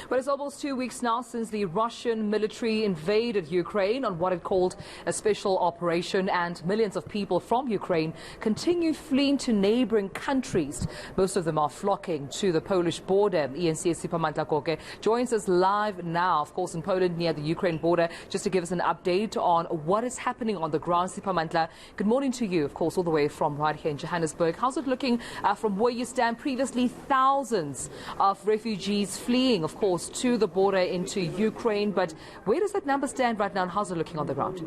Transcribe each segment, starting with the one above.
Well, it's almost 2 weeks now since the Russian military invaded Ukraine on what it called a special operation, and millions of people from Ukraine continue fleeing to neighboring countries. Most of them are flocking to the Polish border. eNCA Siphamandla Goge joins us live now, of course, in Poland near the Ukraine border, just to give us an update on what is happening on the ground. Siphamandla, good morning to you, of course, all the way from right here in Johannesburg. How's it looking from where you stand? Previously, thousands of refugees fleeing, of course, to the border into Ukraine. But where does that number stand right now, and how's it looking on the ground?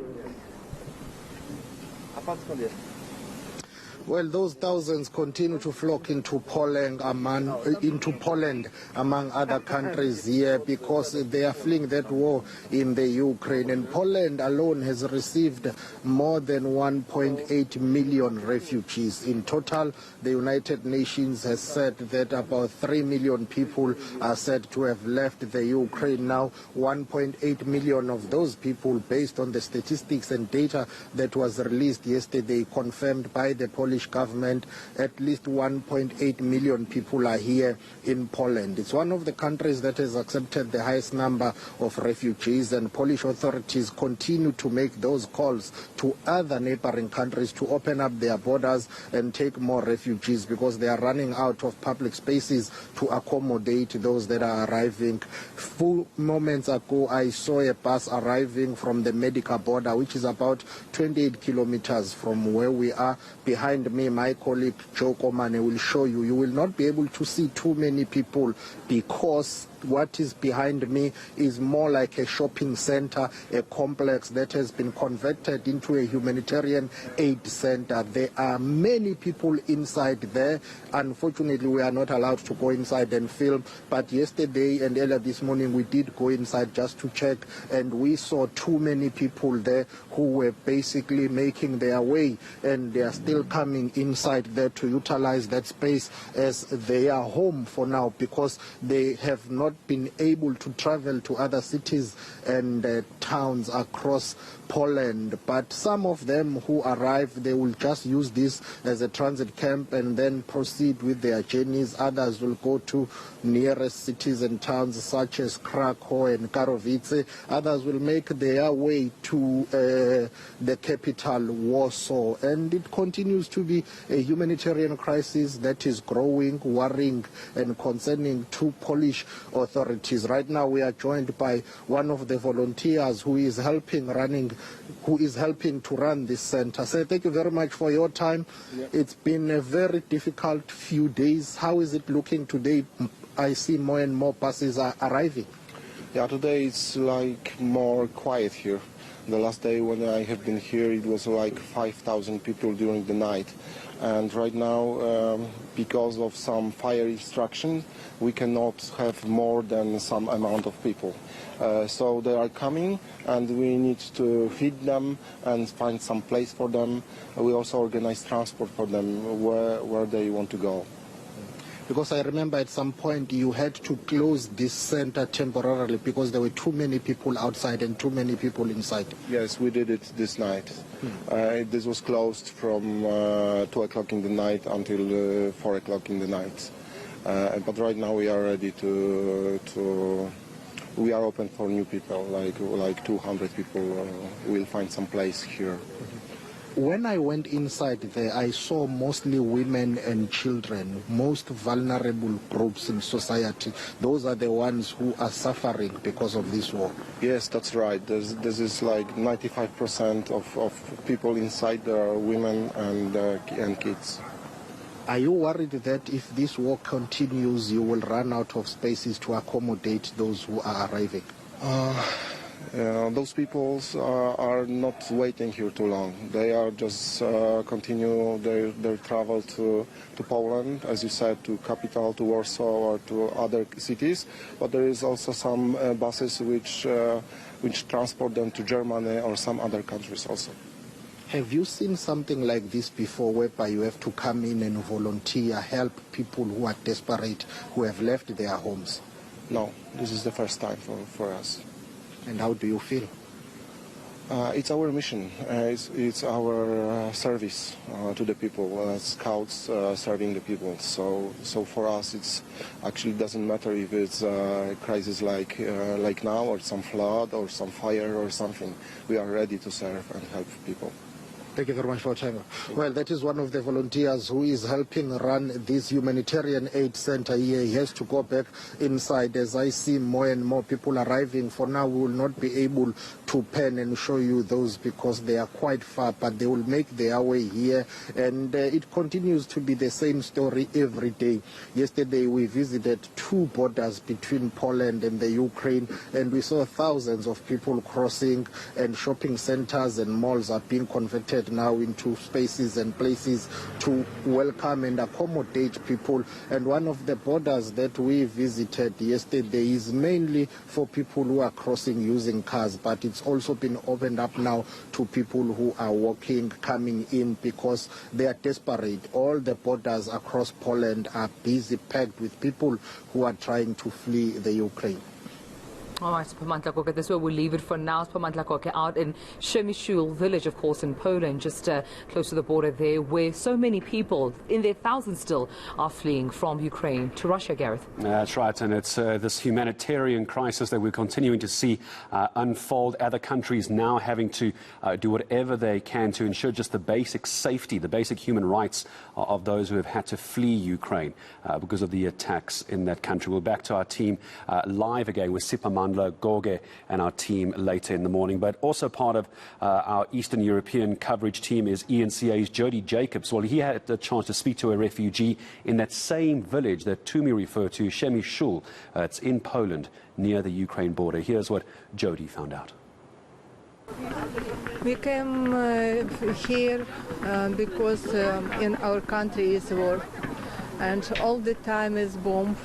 Well, those thousands continue to flock into Poland, among other countries here, because they are fleeing that war in the Ukraine. And Poland alone has received more than 1.8 million refugees. In total, the United Nations has said that about 3 million people are said to have left the Ukraine now. 1.8 million of those people, based on the statistics and data that was released yesterday, confirmed by the Polish government, at least 1.8 million people are here in Poland. It's one of the countries that has accepted the highest number of refugees, and Polish authorities continue to make those calls to other neighboring countries to open up their borders and take more refugees, because they are running out of public spaces to accommodate those that are arriving. Few moments ago, I saw a bus arriving from the medical border, which is about 28 kilometers from where we are. Behind me, my colleague Joe Komane will show you. You will not be able to see too many people, because what is behind me is more like a shopping center, a complex that has been converted into a humanitarian aid center. There are many people inside there. Unfortunately, we are not allowed to go inside and film, but yesterday and earlier this morning we did go inside just to check, and we saw too many people there who were basically making their way, and they are still coming inside there to utilize that space as their home for now, because they have not been able to travel to other cities and towns across Poland. But some of them who arrive, they will just use this as a transit camp and then proceed with their journeys. Others will go to nearest cities and towns such as Krakow and Katowice. Others will make their way to the capital, Warsaw. And it continues to be a humanitarian crisis that is growing, worrying and concerning to Polish authorities. Right now we are joined by one of the volunteers who is helping to run this center. So thank you very much for your time. Yeah. It's been a very difficult few days. How is it looking today? I see more and more buses are arriving. Yeah, today it's like more quiet here. The last day when I have been here, it was like 5,000 people during the night. And right now, because of some fire instruction, we cannot have more than some amount of people. So they are coming, and we need to feed them and find some place for them. We also organize transport for them where they want to go. Because I remember at some point you had to close this center temporarily because there were too many people outside and too many people inside. Yes, we did it this night. This was closed from 2 o'clock in the night until 4 o'clock in the night. But right now we are ready we are open for new people, like 200 people will find some place here. When I went inside there, I saw mostly women and children, most vulnerable groups in society. Those are the ones who are suffering because of this war. Yes, that's right. This is like 95% of people inside there are women and kids. Are you worried that if this war continues, you will run out of spaces to accommodate those who are arriving? Those people are not waiting here too long. They are just continue their travel to Poland, as you said, to capital, to Warsaw or to other cities. But there is also some buses which transport them to Germany or some other countries also. Have you seen something like this before, whereby you have to come in and volunteer, help people who are desperate, who have left their homes? No, this is the first time for us. And how do you feel? It's our mission. It's our service to the people. Scouts serving the people. So for us, it's actually doesn't matter if it's a crisis like now, or some flood, or some fire, or something. We are ready to serve and help people. Thank you very much for your time. Well, that is one of the volunteers who is helping run this humanitarian aid center here. He has to go back inside. As I see more and more people arriving, for now we will not be able to pen and show you those because they are quite far, but they will make their way here. And it continues to be the same story every day. Yesterday we visited 2 borders between Poland and the Ukraine, and we saw thousands of people crossing, and shopping centers and malls are being converted now into spaces and places to welcome and accommodate people. And one of the borders that we visited yesterday is mainly for people who are crossing using cars, but it's also been opened up now to people who are walking, coming in, because they are desperate. All the borders across Poland are busy, packed with people who are trying to flee the Ukraine. All right, Siphamandla Goge, this is where we'll leave it for now. Siphamandla Goge out in Przemyśl village, of course, in Poland, just close to the border there, where so many people, in their thousands still, are fleeing from Ukraine to Russia, Gareth. That's right, and it's this humanitarian crisis that we're continuing to see unfold. Other countries now having to do whatever they can to ensure just the basic safety, the basic human rights of those who have had to flee Ukraine because of the attacks in that country. We're back to our team live again with Siphamandla Goge and our team later in the morning. But also part of our Eastern European coverage team is eNCA's Jody Jacobs. Well, he had the chance to speak to a refugee in that same village that Tumi referred to, Przemyśl. It's in Poland, near the Ukraine border. Here's what Jody found out. We came here because in our country is war, and all the time is bomb.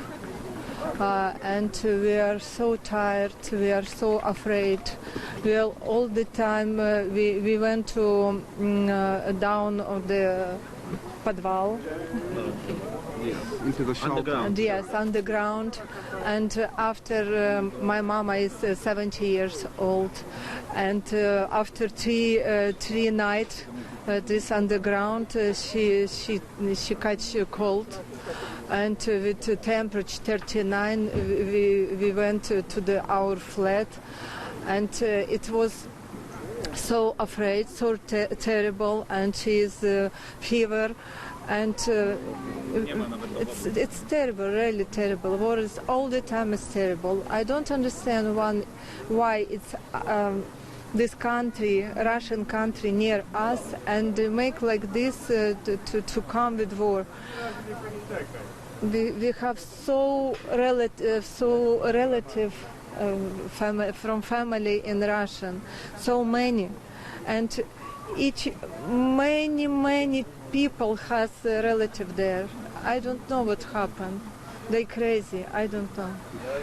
And we are so tired, we are so afraid. We are all the time, we went to down of the подвал. Into the shelter. Yes, underground. And after my mama is 70 years old, and after three nights this underground, she catch cold. And with temperature 39, we went to our flat, and it was so afraid, so terrible, and she is fever, and it's terrible, really terrible. War is all the time is terrible. I don't understand why it's this country, Russian country, near us, and they make like this to come with war. We have so relative from family in Russian, so many, and many people has a relative there. I don't know what happened. They crazy. I don't know,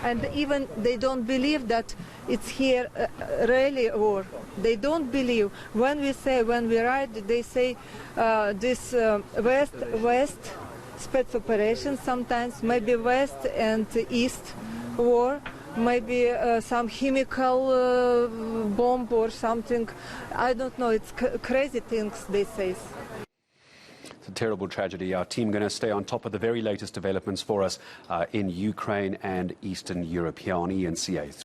and even they don't believe that it's here really war. They don't believe when we write. They say this West. Spec operation, sometimes maybe West and East war, maybe some chemical bomb or something. I don't know, it's crazy things they say. It's a terrible tragedy. Our team going to stay on top of the very latest developments for us in Ukraine and Eastern Europe here on eNCA.